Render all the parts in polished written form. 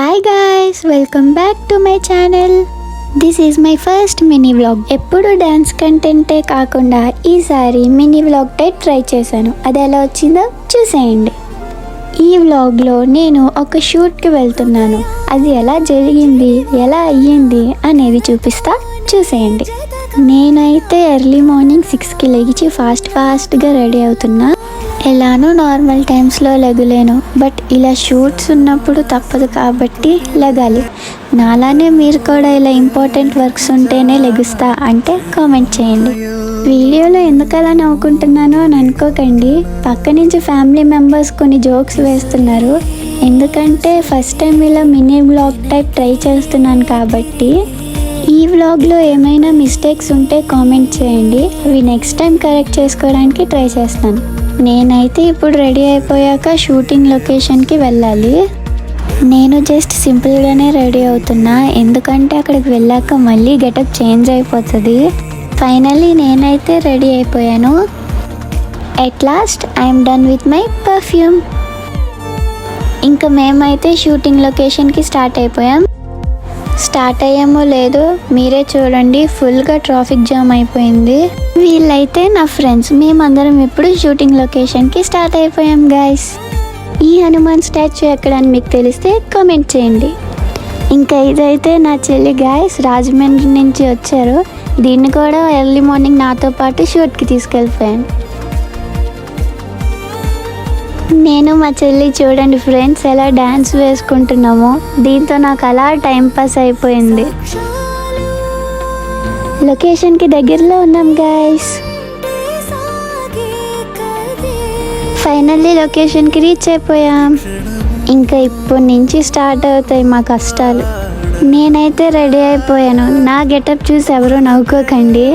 Hi guys, welcome back to my channel. This is my first mini vlog. ఎప్పుడు dance కంటెంటే కాకుండా ఈసారి mini vlog type try చేశాను. అది ఎలా వచ్చిందో చూసేయండి. ఈ వ్లాగ్లో నేను ఒక షూట్కి వెళ్తున్నాను. అది ఎలా జరిగింది, ఎలా అయ్యింది అనేది చూపిస్తా, చూసేయండి. నేనైతే ఎర్లీ మార్నింగ్ 6కి లెగిచి ఫాస్ట్గా రెడీ అవుతున్నా. ఎలానో నార్మల్ టైమ్స్లో లెగలేను, బట్ ఇలా షూట్స్ ఉన్నప్పుడు తప్పదు కాబట్టి లెగాలి. నాలానే మీరు కూడా ఇలా ఇంపార్టెంట్ వర్క్స్ ఉంటేనే లెగుస్తా అంటే కామెంట్ చేయండి. వీడియోలో ఎందుకలా నవ్వుకుంటున్నానో అని అనుకోకండి. పక్క నుంచి ఫ్యామిలీ మెంబర్స్ కొన్ని జోక్స్ వేస్తున్నారు. ఎందుకంటే ఫస్ట్ టైం ఇలా మినీ వ్లాగ్ టైప్ ట్రై చేస్తున్నాను కాబట్టి. ఈ వ్లాగ్లో ఏమైనా మిస్టేక్స్ ఉంటే కామెంట్ చేయండి. అవి నెక్స్ట్ టైం కరెక్ట్ చేసుకోవడానికి ట్రై చేస్తాను. నేనైతే ఇప్పుడు రెడీ అయిపోయాక షూటింగ్ లొకేషన్కి వెళ్ళాలి. నేను జస్ట్ సింపుల్గానే రెడీ అవుతున్నా, ఎందుకంటే అక్కడికి వెళ్ళాక మళ్ళీ గెటప్ చేంజ్ అయిపోతుంది. ఫైనల్లీ నేనైతే రెడీ అయిపోయాను. At last I'm done with my perfume. ఇంకా మేమైతే షూటింగ్ లొకేషన్కి స్టార్ట్ అయిపోయాం. స్టార్ట్ అయ్యామో లేదో మీరే చూడండి, ఫుల్గా ట్రాఫిక్ జామ్ అయిపోయింది. వీళ్ళైతే నా ఫ్రెండ్స్. మేమందరం ఇప్పుడు షూటింగ్ లొకేషన్కి స్టార్ట్ అయిపోయాం గాయస్. ఈ హనుమాన్ స్టాచ్యూ ఎక్కడని మీకు తెలిస్తే కామెంట్ చేయండి. ఇంకా ఇదైతే నా చెల్లి గాయస్, రాజమండ్రి నుంచి వచ్చారు. దీన్ని కూడా ఎర్లీ మార్నింగ్ నాతో పాటు షూట్కి తీసుకెళ్ళిపోయాను. నేను మా చెల్లి చూడండి ఫ్రెండ్స్ ఎలా డ్యాన్స్ వేసుకుంటున్నామో. దీంతో నాకు అలా టైం పాస్ అయిపోయింది. లొకేషన్కి దగ్గరలో ఉన్నాం గాయస్. ఫైనల్లీ లొకేషన్కి రీచ్ అయిపోయాం. ఇంకా ఇప్పటి నుంచి స్టార్ట్ అవుతాయి మా కష్టాలు. నేనైతే రెడీ అయిపోయాను. నా గెటప్ చూసి ఎవరూ నవ్వుకోకండి.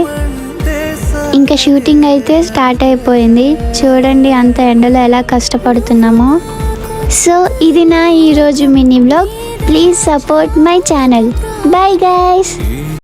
ఇంకా షూటింగ్ అయితే స్టార్ట్ అయిపోయింది. చూడండి అంత ఎండలో ఎలా కష్టపడుతున్నామో. సో ఇది నా ఈరోజు mini vlog. Please support my channel. Bye guys.